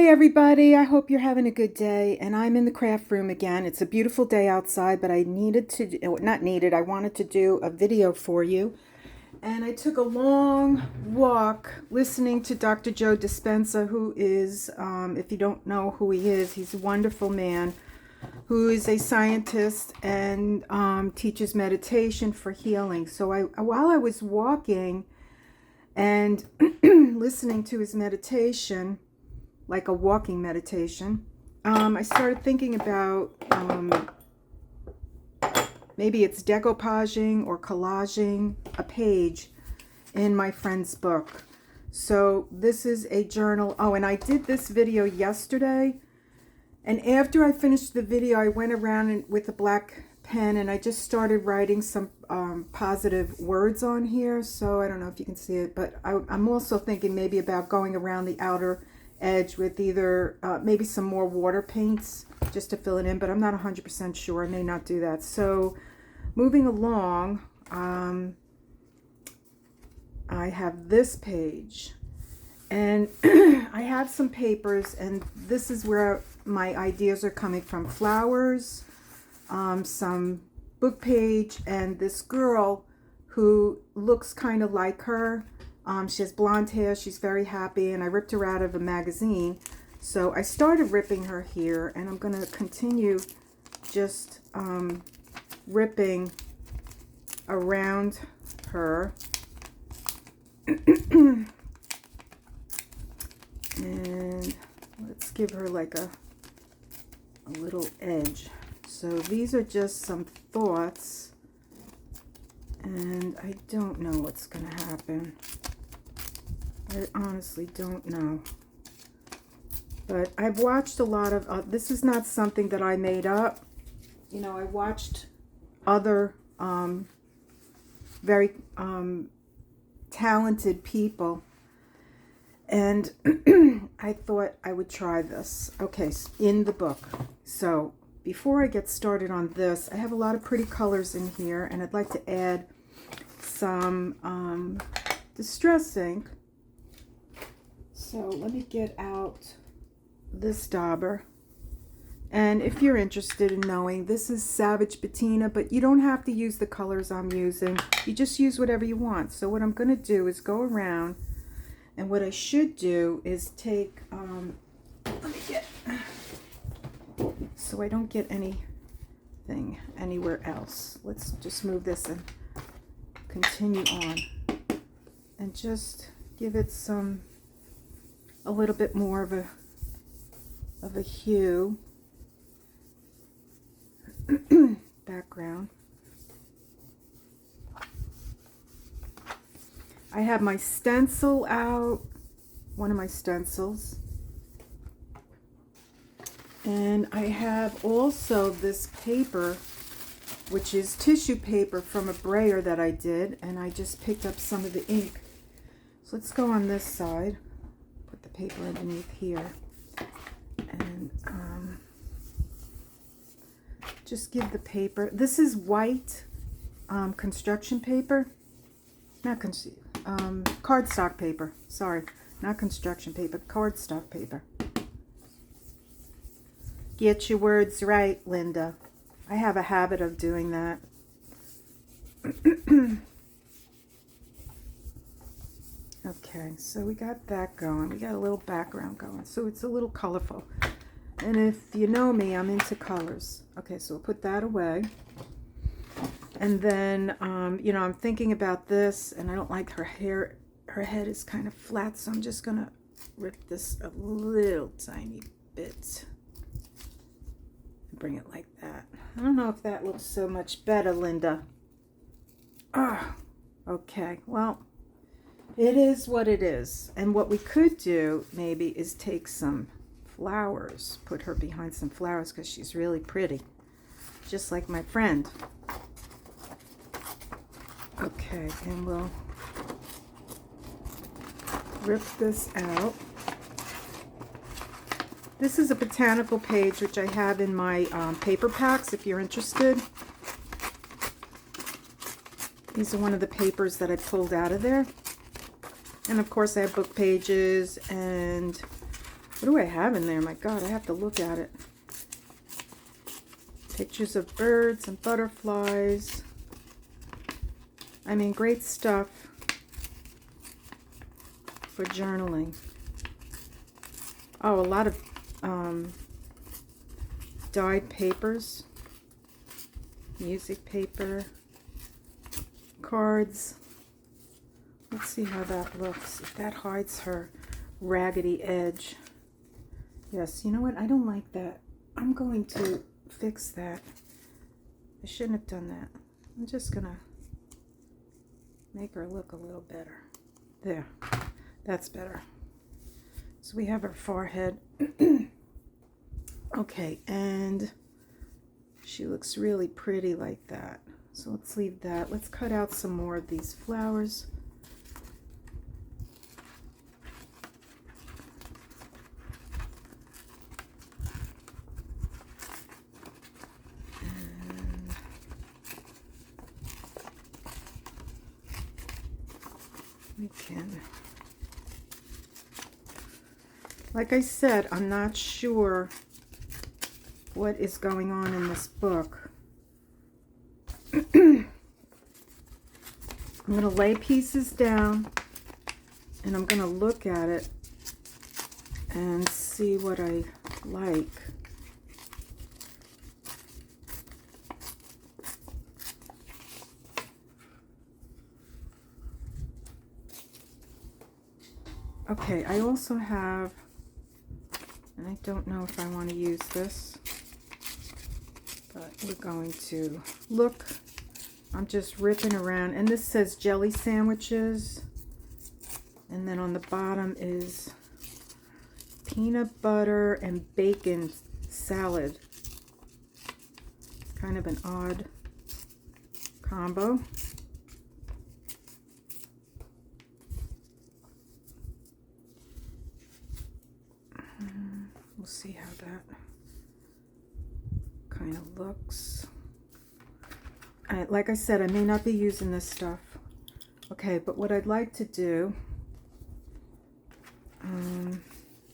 Hi everybody, I hope you're having a good day, and I'm in the craft room again. It's a beautiful day outside, but I wanted to do a video for you. And I took a long walk listening to Dr. Joe Dispenza, who is, if you don't know who he is, he's a wonderful man who is a scientist and teaches meditation for healing. So while I was walking and listening to his meditation, like a walking meditation, I started thinking about maybe it's decoupaging or collaging a page in my friend's book. So this is a journal. Oh, and I did this video yesterday, and after I finished the video, I went around with a black pen and I just started writing some positive words on here. So I don't know if you can see it, but I'm also thinking maybe about going around the outer edge with either maybe some more water paints just to fill it in, but I'm not 100% sure. I may not do that. So moving along, I have this page, and I have some papers, and this is where my ideas are coming from. Flowers, some book page, and this girl who looks kind of like her. She has blonde hair. She's very happy, and I ripped her out of a magazine. So I started ripping her here, and I'm going to continue just ripping around her. And let's give her like a little edge. So these are just some thoughts, and I don't know what's going to happen. I honestly don't know. But I've watched a lot of, this is not something that I made up. You know, I watched other very talented people, and I thought I would try this. Okay, in the book. So before I get started on this, I have a lot of pretty colors in here, and I'd like to add some distress ink. So let me get out this dauber. And if you're interested in knowing, this is Savage Patina, but you don't have to use the colors I'm using. You just use whatever you want. So what I'm going to do is go around, and what I should do is take, let me get, so I don't get anything anywhere else. Let's just move this and continue on, and just give it a little bit more of a hue background. I have my stencil out, one of my stencils, and I have also this paper, which is tissue paper from a brayer that I did, and I just picked up some of the ink. So let's go on this side. Put the paper underneath here, and just give the paper. This is white construction paper, not cardstock paper. Sorry, not construction paper, cardstock paper. Get your words right, Linda. I have a habit of doing that. Okay, so we got that going. We got a little background going, so it's a little colorful. And if you know me, I'm into colors. Okay, so we'll put that away. And then, you know, I'm thinking about this, and I don't like her hair. Her head is kind of flat, so I'm just going to rip this a little tiny bit. Bring it like that. I don't know if that looks so much better, Linda. Oh, okay. Well, it is what it is. And what we could do maybe is take some flowers, put her behind some flowers, because she's really pretty, just like my friend. Okay, and we'll rip this out. This is a botanical page, which I have in my paper packs, if you're interested. These are one of the papers that I pulled out of there. And of course I have book pages and What do I have in there? My God, I have to look at it. Pictures of birds and butterflies. I mean, great stuff for journaling. Oh, a lot of dyed papers, music paper, cards. Let's see how that looks. If that hides her raggedy edge. Yes, you know what? I don't like that. I'm going to fix that. I shouldn't have done that. I'm just gonna make her look a little better. There, that's better. So we have her forehead. Okay, and she looks really pretty like that. So let's leave that. Let's cut out some more of these flowers. We can, like I said, I'm not sure what is going on in this book. I'm going to lay pieces down and I'm going to look at it and see what I like. Okay, I also have, and I don't know if I want to use this, but we're going to look. I'm just ripping around, and this says jelly sandwiches, and then on the bottom is peanut butter and bacon salad. Kind of an odd combo. We'll see how that kind of looks. Like I said, I may not be using this stuff. Okay, but what I'd like to do,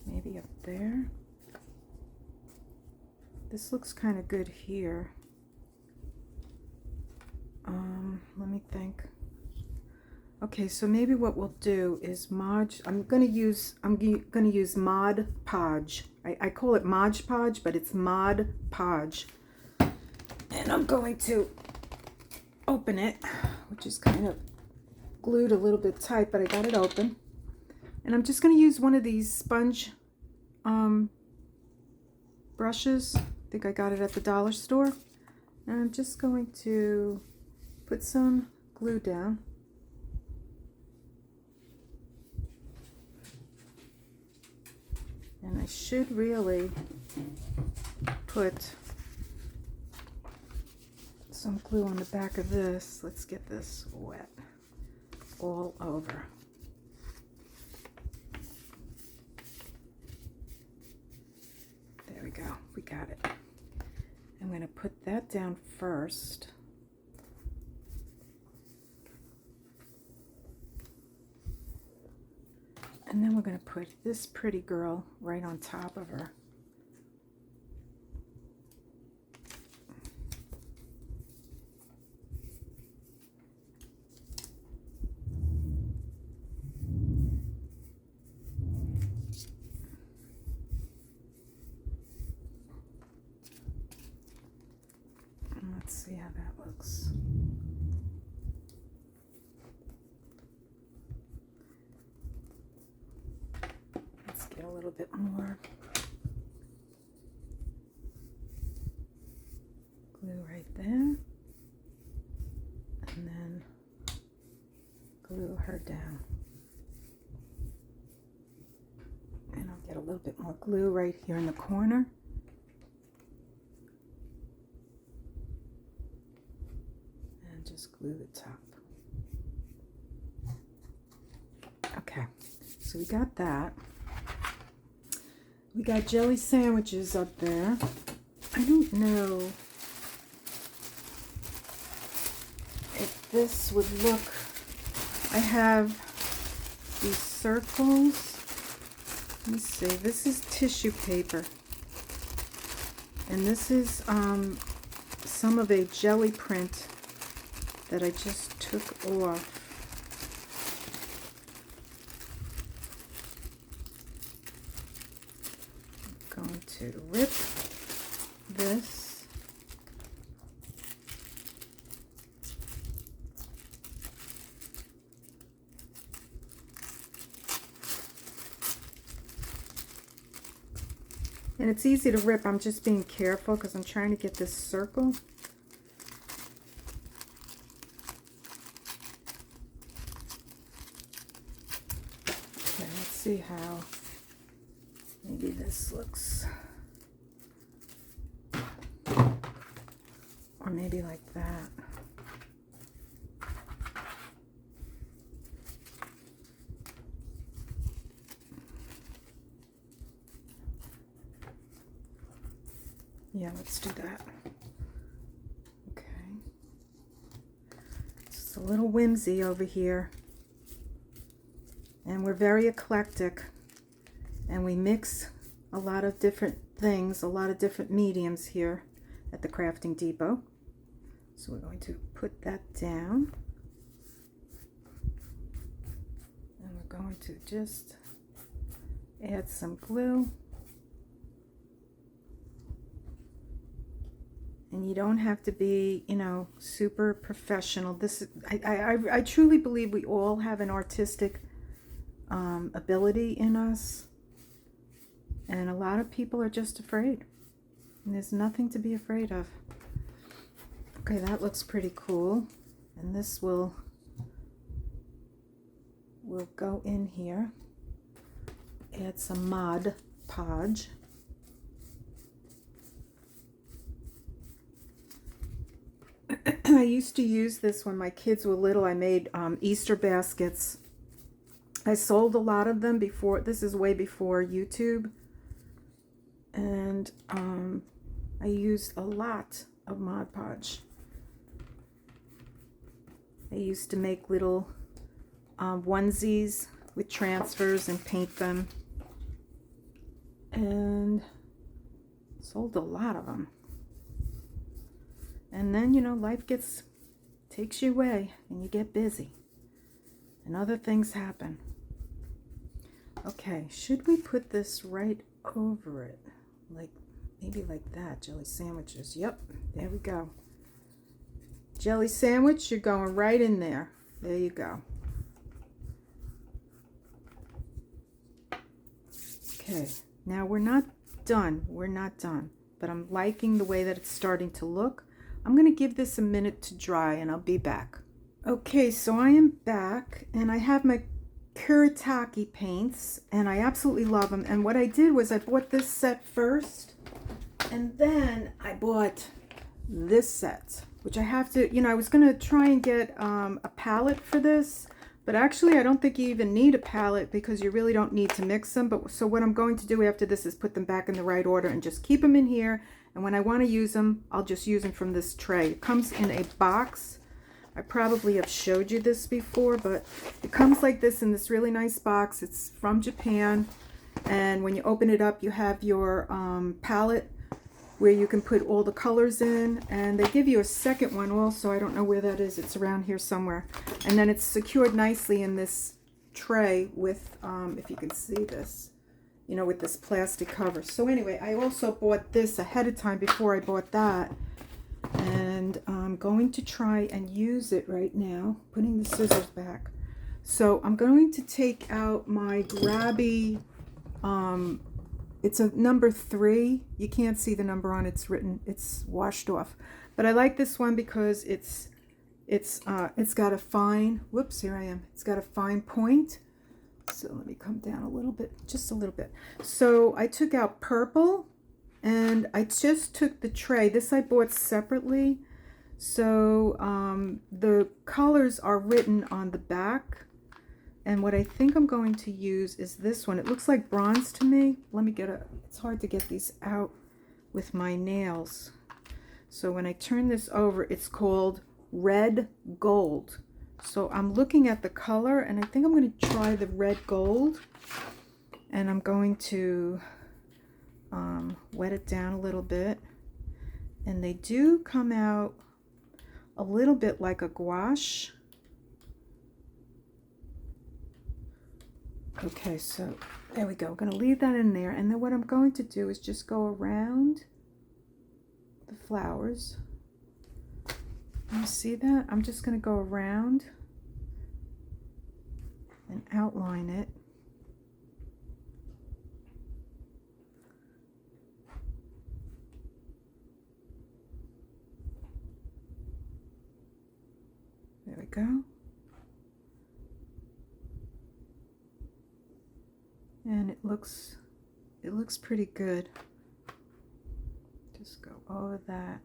maybe up there. This looks kind of good here. Let me think. Okay, so maybe what we'll do is I'm gonna use Mod Podge. I call it Mod Podge, but it's Mod Podge. And I'm going to open it, which is kind of glued a little bit tight, but I got it open. And I'm just gonna use one of these sponge brushes. I think I got it at the dollar store. And I'm just going to put some glue down. And I should really put some glue on the back of this. Let's get this wet all over. There we go. We got it. I'm going to put that down first. And then we're going to put this pretty girl right on top of her. And let's see how that looks. Get a little bit more glue right there, and then glue her down, and I'll get a little bit more glue right here in the corner, and just glue the top. Okay, so we got that. We got jelly sandwiches up there. I don't know if this would look, I have these circles Let me see, this is tissue paper. And this is some of a jelly print that I just took off. I'm going to rip this. And it's easy to rip. I'm just being careful because I'm trying to get this circle. Okay, let's see how maybe this looks. Or maybe like that. Yeah, let's do that. Okay. Just a little whimsy over here. And we're very eclectic. And we mix a lot of different things, a lot of different mediums here at the Crafting Depot. So we're going to put that down. And we're going to just add some glue. And you don't have to be, you know, super professional. This is, I truly believe we all have an artistic ability in us. And a lot of people are just afraid. And there's nothing to be afraid of. Okay, that looks pretty cool. And this will go in here. Add some Mod Podge. I used to use this when my kids were little. I made Easter baskets. I sold a lot of them before. This is way before YouTube. And I used a lot of Mod Podge. I used to make little onesies with transfers and paint them. And sold a lot of them. And then, you know, life takes you away and you get busy. And other things happen. Okay, should we put this right over it? Like, maybe like that, jelly sandwiches. Yep, there we go. Jelly sandwich, you're going right in there. There you go. Okay, now we're not done. We're not done. But I'm liking the way that it's starting to look. I'm going to give this a minute to dry and I'll be back. Okay, so I am back and I have my Kuretake paints and I absolutely love them. And what I did was I bought this set first and then I bought this set, which I have to, you know, I was going to try and get a palette for this, but actually I don't think you even need a palette because you really don't need to mix them. But so what I'm going to do after this is put them back in the right order and just keep them in here. And when I want to use them, I'll just use them from this tray. It comes in a box. I probably have showed you this before, but it comes like this in this really nice box. It's from Japan. And when you open it up, you have your palette where you can put all the colors in. And they give you a second one also. I don't know where that is. It's around here somewhere. And then it's secured nicely in this tray with, if you can see this, you know, with this plastic cover. So anyway, I also bought this ahead of time before I bought that. And I'm going to try and use it right now, putting the scissors back. So I'm going to take out my grabby, it's a number 3. You can't see the number on it's written, it's washed off. But I like this one because it's got a fine, whoops, here I am. It's got a fine point. So let me come down a little bit, just a little bit. So I took out purple and I just took the tray. This I bought separately. So the colors are written on the back. And what I think I'm going to use is this one. It looks like bronze to me. Let me get it's hard to get these out with my nails. So when I turn this over, it's called Red Gold. So I'm looking at the color and I think I'm going to try the red gold. and I'm going to wet it down a little bit. And they do come out a little bit like a gouache. Okay, so there we go. I'm going to leave that in there. And then what I'm going to do is just go around the flowers. You see that? I'm just going to go around and outline it. There we go. And it looks pretty good. Just go over that.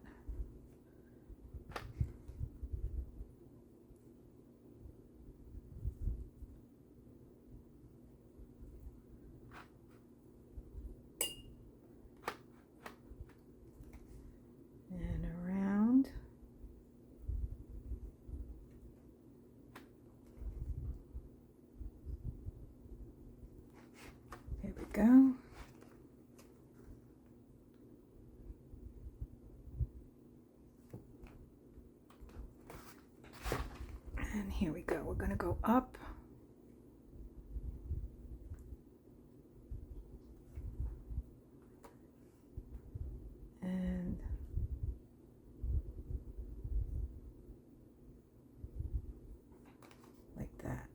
And around. There we go. And here we go. We're going to go up. And like that.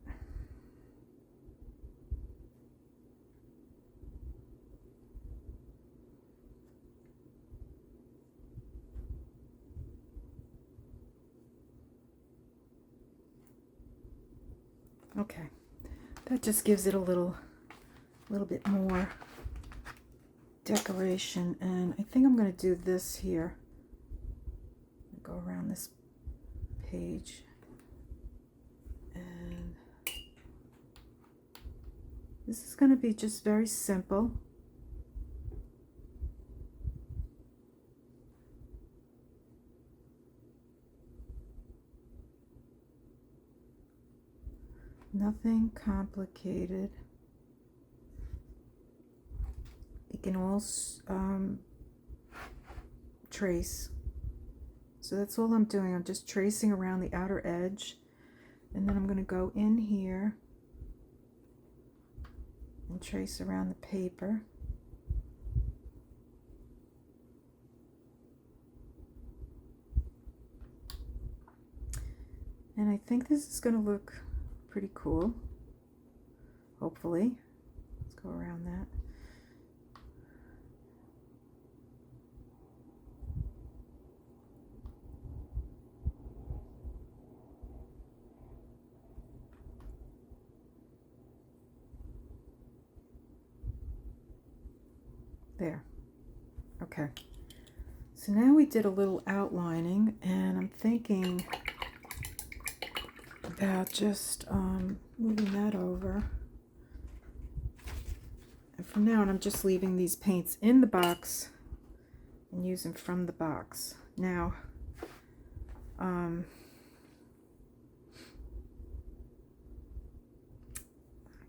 Okay, that just gives it a little bit more decoration, and I think I'm going to do this here. Go around this page, and this is going to be just very simple. Nothing complicated. You can also trace. So that's all I'm doing. I'm just tracing around the outer edge, and then I'm going to go in here and trace around the paper. And I think this is going to look pretty cool, hopefully. Let's go around that. There. Okay. So now we did a little outlining, and I'm thinking about just moving that over. And from now on, I'm just leaving these paints in the box and using from the box. Now, I'm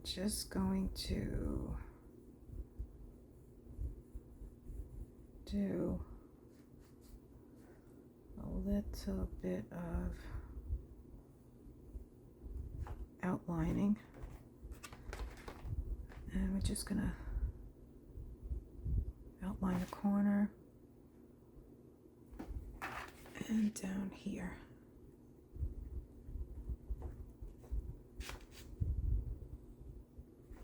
just going to do a little bit of outlining, and we're just gonna outline the corner and down here.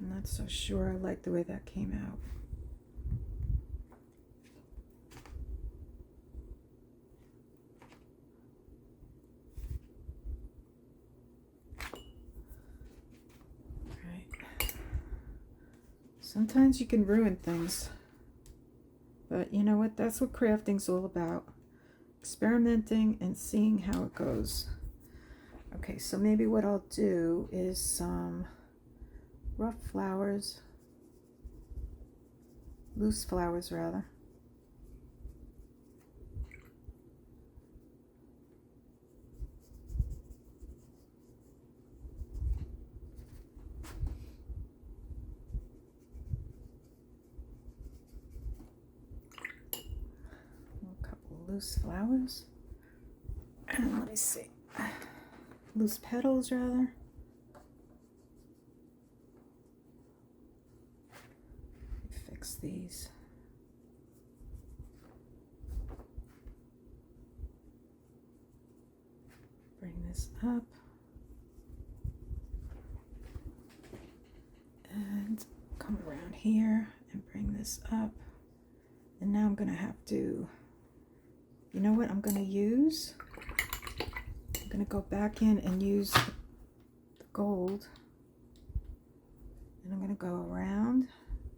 I'm not so sure I like the way that came out. Sometimes you can ruin things, but you know what? That's what crafting's all about. Experimenting and seeing how it goes. Okay, so maybe what I'll do is some rough flowers, loose flowers rather. loose flowers. And let me see. Loose petals, rather. Fix these. Bring this up. And come around here and bring this up. And now I'm going to have to, you know what I'm going to use? I'm going to go back in and use the gold. And I'm going to go around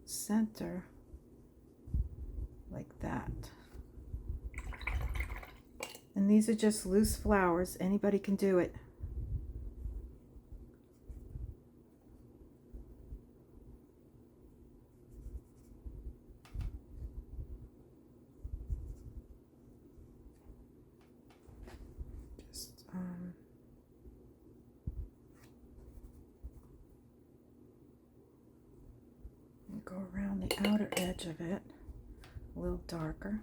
center like that. And these are just loose flowers. Anybody can do it. Just go around the outer edge of it, a little darker.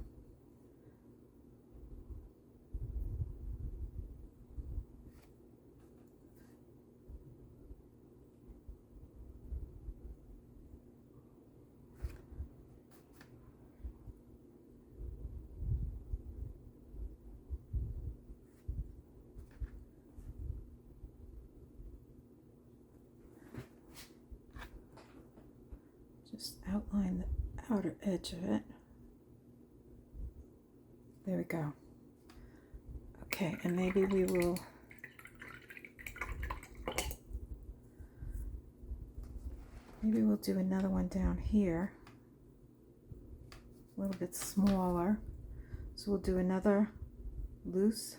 Just outline the outer edge of it. There we go. Okay, and maybe we will do another one down here, a little bit smaller. So we'll do another loose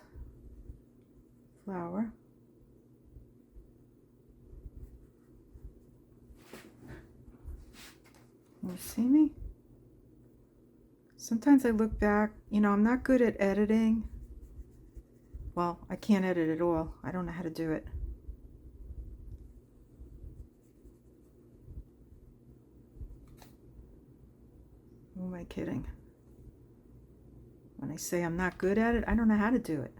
flower. You see me? Sometimes I look back, you know, I'm not good at editing. Well, I can't edit at all. I don't know how to do it. Who am I kidding? When I say I'm not good at it, I don't know how to do it.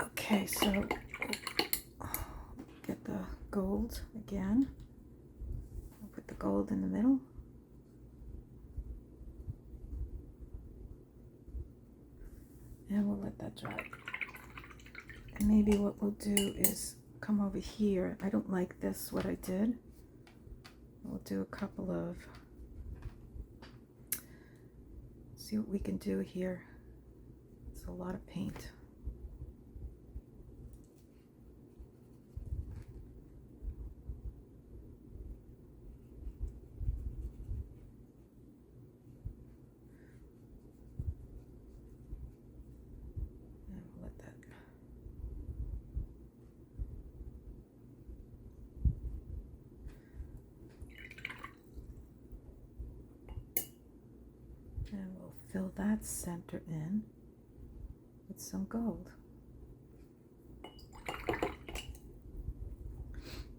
Okay, so get the gold again. I'll put the gold in the middle. And we'll let that dry. And maybe what we'll do is come over here. I don't like this, what I did. We'll do a couple of, see what we can do here. It's a lot of paint. And we'll fill that center in with some gold.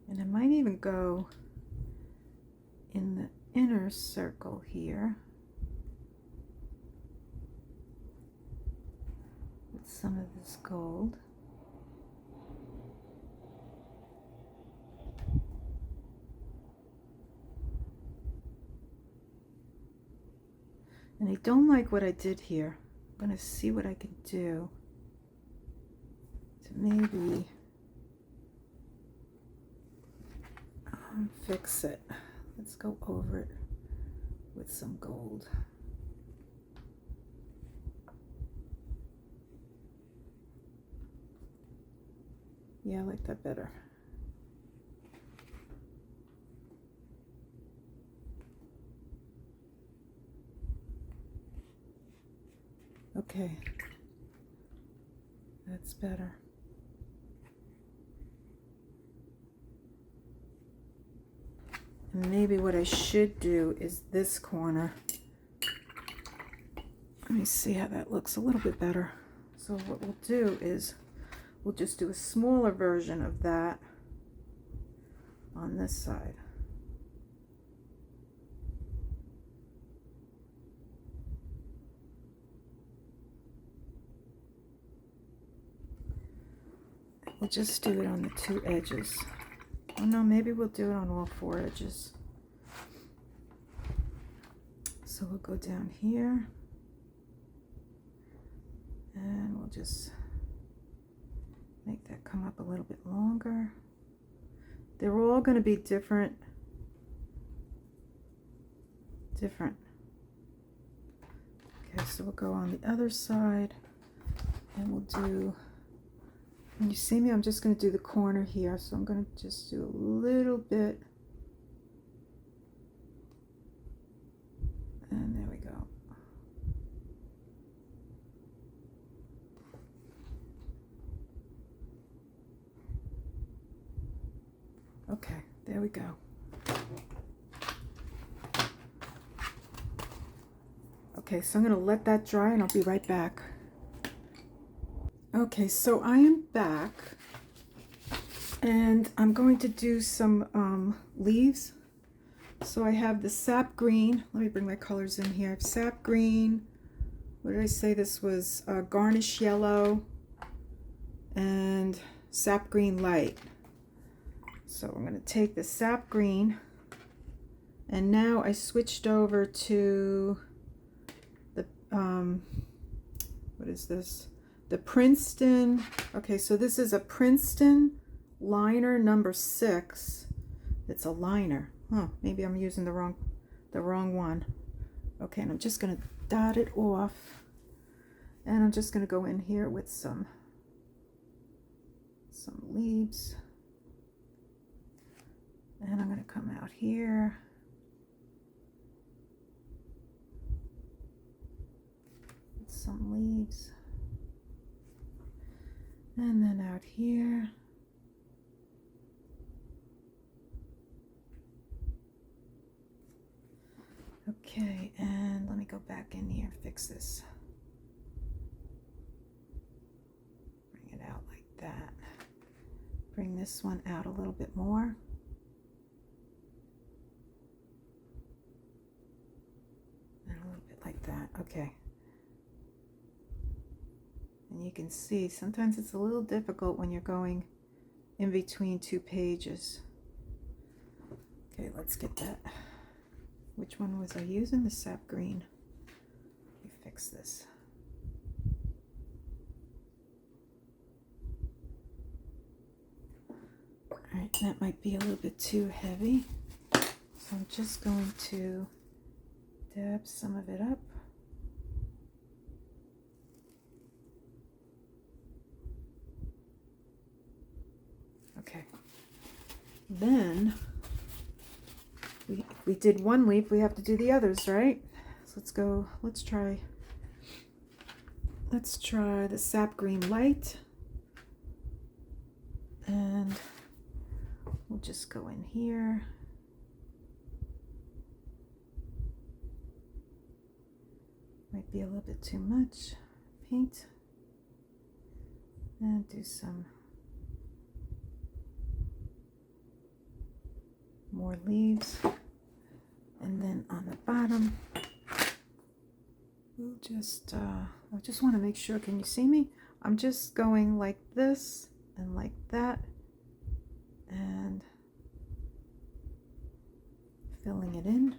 And I might even go in the inner circle here with some of this gold. And I don't like what I did here. I'm going to see what I can do to maybe fix it. Let's go over it with some gold. Yeah, I like that better. Okay, that's better. And maybe what I should do is this corner. Let me see how that looks a little bit better. So what we'll do is we'll just do a smaller version of that on this side. we'll just do it on the 2 edges. Oh no, maybe we'll do it on all 4 edges. So we'll go down here and we'll just make that come up a little bit longer. They're all going to be different. Okay, so we'll go on the other side and we'll do, when you see me, I'm just going to do the corner here. So I'm going to just do a little bit. And there we go. Okay, there we go. Okay, so I'm going to let that dry and I'll be right back. Okay, so I am back and I'm going to do some leaves. So I have the sap green. Let me bring my colors in here. I have sap green. What did I say? This was garnish yellow and sap green light. So I'm going to take the sap green and now I switched over to the, what is this? The Princeton. Okay, so this is a Princeton liner number 6. It's a liner. Huh, maybe I'm using the wrong one. Okay, and I'm just going to dot it off. And I'm just going to go in here with some leaves. And I'm going to come out here. With some leaves. And then out here. Okay, and let me go back in here, fix this. Bring it out like that. Bring this one out a little bit more. And a little bit like that, okay. And you can see, sometimes it's a little difficult when you're going in between 2 pages. Okay, let's get that. Which one was I using? The sap green. Let me fix this. All right, that might be a little bit too heavy. So I'm just going to dab some of it up. Okay. Then we did one leaf, we have to do the others, right? So let's try the sap green light. And we'll just go in here. Might be a little bit too much paint. And do some more leaves. And then on the bottom, we'll just, I just want to make sure, can you see me? I'm just going like this and like that and filling it in.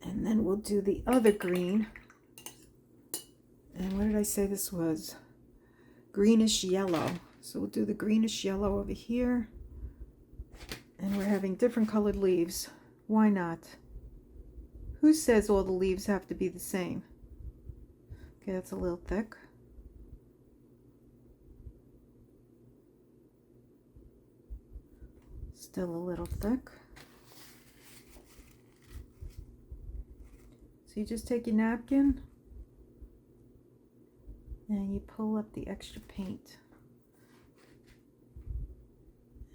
And then we'll do the other green. And what did I say this was? Greenish yellow. So we'll do the greenish yellow over here. And we're having different colored leaves. Why not? Who says all the leaves have to be the same? Okay, that's a little thick. Still a little thick. So you just take your napkin and you pull up the extra paint.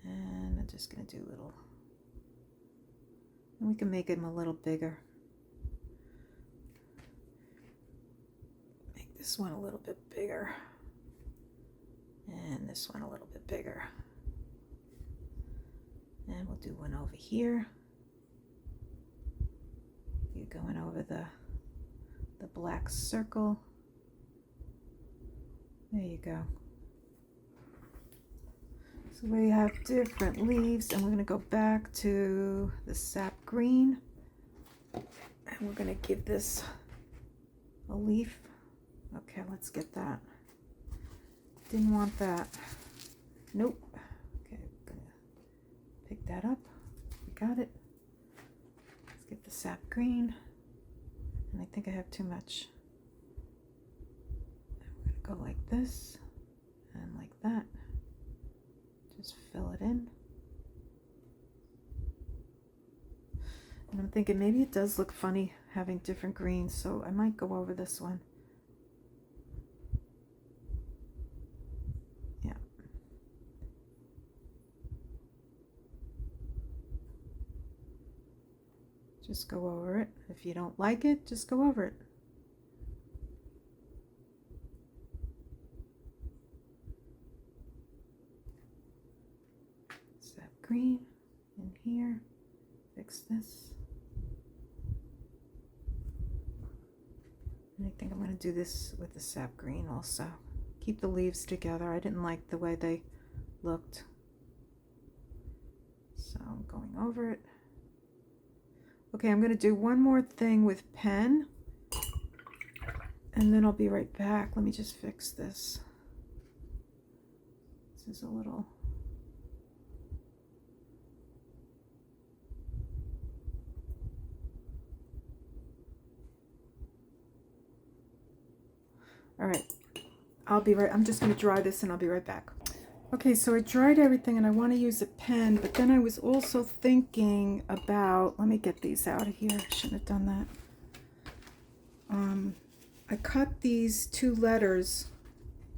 And I'm just going to do a little, and we can make them a little bigger. Make this one a little bit bigger. And this one a little bit bigger. And we'll do one over here. You're going over the black circle. There you go. So we have different leaves, and we're going to go back to the sap green, and we're going to give this a leaf. Okay, let's get that. Didn't want that. Nope. Okay, I'm going to pick that up. We got it. Let's get the sap green, and I think I have too much. And we're going to go like this and like that. Just fill it in. And I'm thinking maybe it does look funny having different greens, so I might go over this one. Yeah. Just go over it. If you don't like it, just go over it. Sap green in here. Fix this. And I think I'm going to do this with the sap green also. Keep the leaves together. I didn't like the way they looked. So I'm going over it. Okay, I'm going to do one more thing with pen. And then I'll be right back. Let me just fix this. This is a little... All right, I'm just going to dry this and I'll be right back. Okay, so I dried everything and I want to use a pen, but then I was also thinking about, let me get these out of here. I shouldn't have done that. I cut these two letters.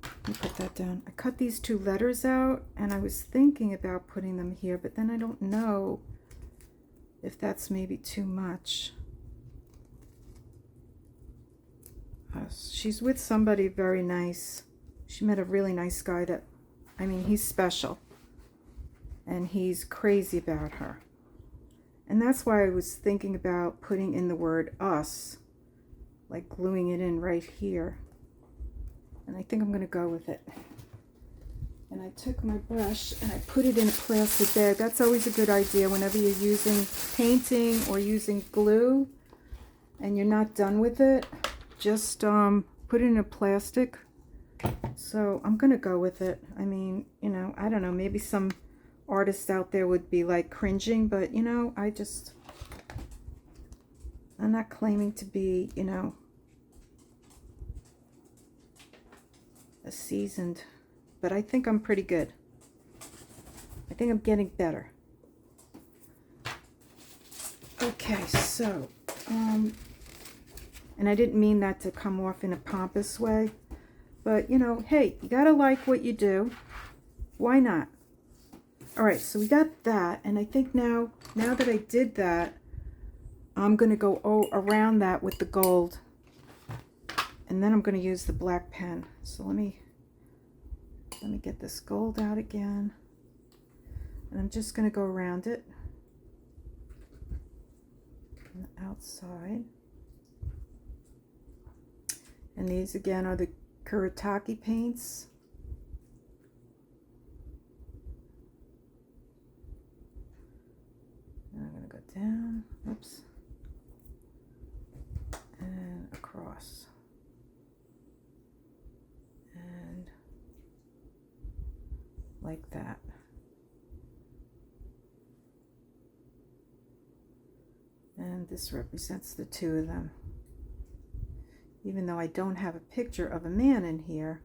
Let me put that down. I cut these two letters out and I was thinking about putting them here, but then I don't know if that's maybe too much. She's with somebody very nice. She met a really nice guy that, I mean, he's special. And he's crazy about her. And that's why I was thinking about putting in the word us. Like gluing it in right here. And I think I'm going to go with it. And I took my brush and I put it in a plastic bag. That's always a good idea whenever you're using painting or using glue and you're not done with it. Just put it in a plastic. So I'm gonna go with it. I mean, you know, I don't know, maybe some artists out there would be like cringing, but you know, I'm not claiming to be, you know, a seasoned, but I think I'm pretty good. I think I'm getting better. Okay, so and I didn't mean that to come off in a pompous way, but you know, hey, you gotta like what you do. Why not? All right, so we got that, and I think now that I did that, I'm gonna go around that with the gold, and then I'm gonna use the black pen. So let me get this gold out again, and I'm just gonna go around it on the outside. And these again are the Kuretake paints. And I'm going to go down, oops, and across. And like that. And this represents the two of them. Even though I don't have a picture of a man in here,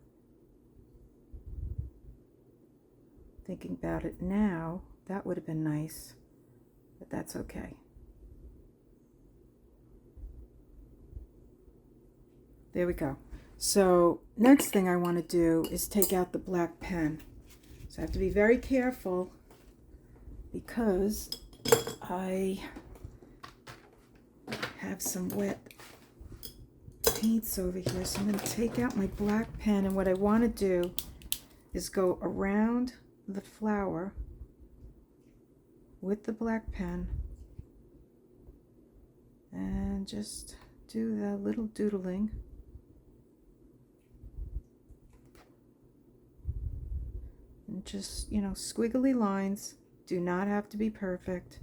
thinking about it now, that would have been nice, but that's okay. There we go. So next thing I want to do is take out the black pen. So I have to be very careful because I have some wet paints over here. So I'm going to take out my black pen, and what I want to do is go around the flower with the black pen and just do the little doodling. And just, you know, squiggly lines. Do not have to be perfect.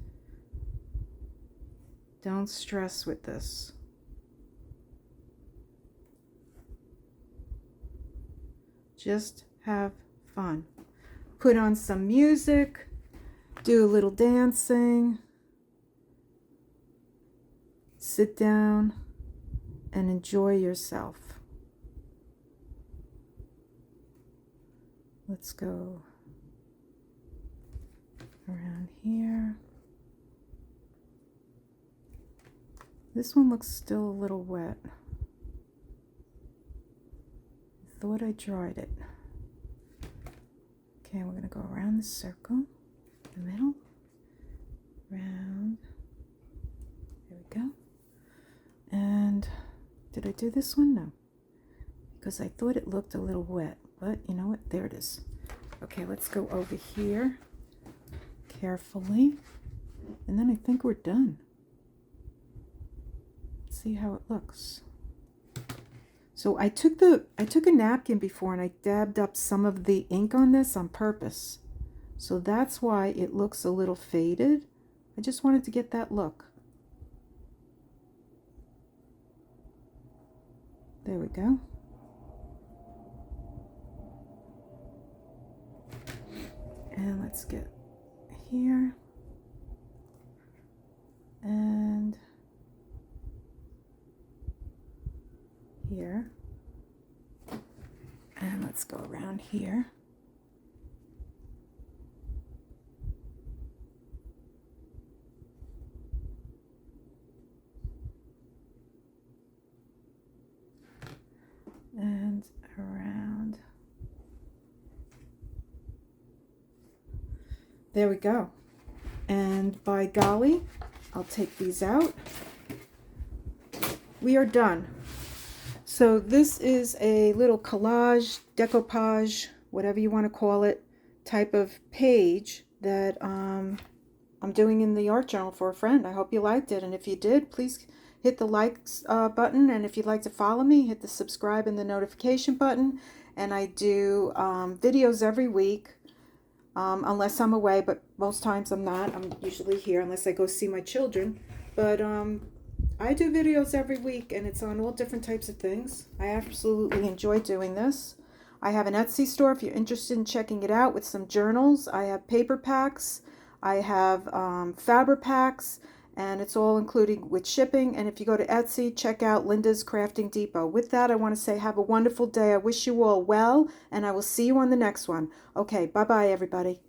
Don't stress with this. Just have fun. Put on some music, do a little dancing, sit down and enjoy yourself. Let's go around here. This one looks still a little wet. I thought I dried it. Okay, we're going to go around the circle, the middle, round. There we go. And did I do this one? No, because I thought it looked a little wet, but you know what? There it is. Okay, let's go over here carefully, and then I think we're done. Let's see how it looks. So I took a napkin before and I dabbed up some of the ink on this on purpose. So that's why it looks a little faded. I just wanted to get that look. There we go. And let's get here. And here. And let's go around here. And around. There we go. And by golly, I'll take these out. We are done. So this is a little collage, decoupage, whatever you want to call it, type of page that I'm doing in the art journal for a friend. I hope you liked it. And if you did, please hit the likes button. And if you'd like to follow me, hit the subscribe and the notification button. And I do videos every week, unless I'm away, but most times I'm not. I'm usually here unless I go see my children. But I do videos every week, and it's on all different types of things. I absolutely enjoy doing this. I have an Etsy store if you're interested in checking it out with some journals. I have paper packs. I have fabric packs, and it's all including with shipping. And if you go to Etsy, check out Linda's Crafting Depot. With that, I want to say have a wonderful day. I wish you all well, and I will see you on the next one. Okay, bye-bye, everybody.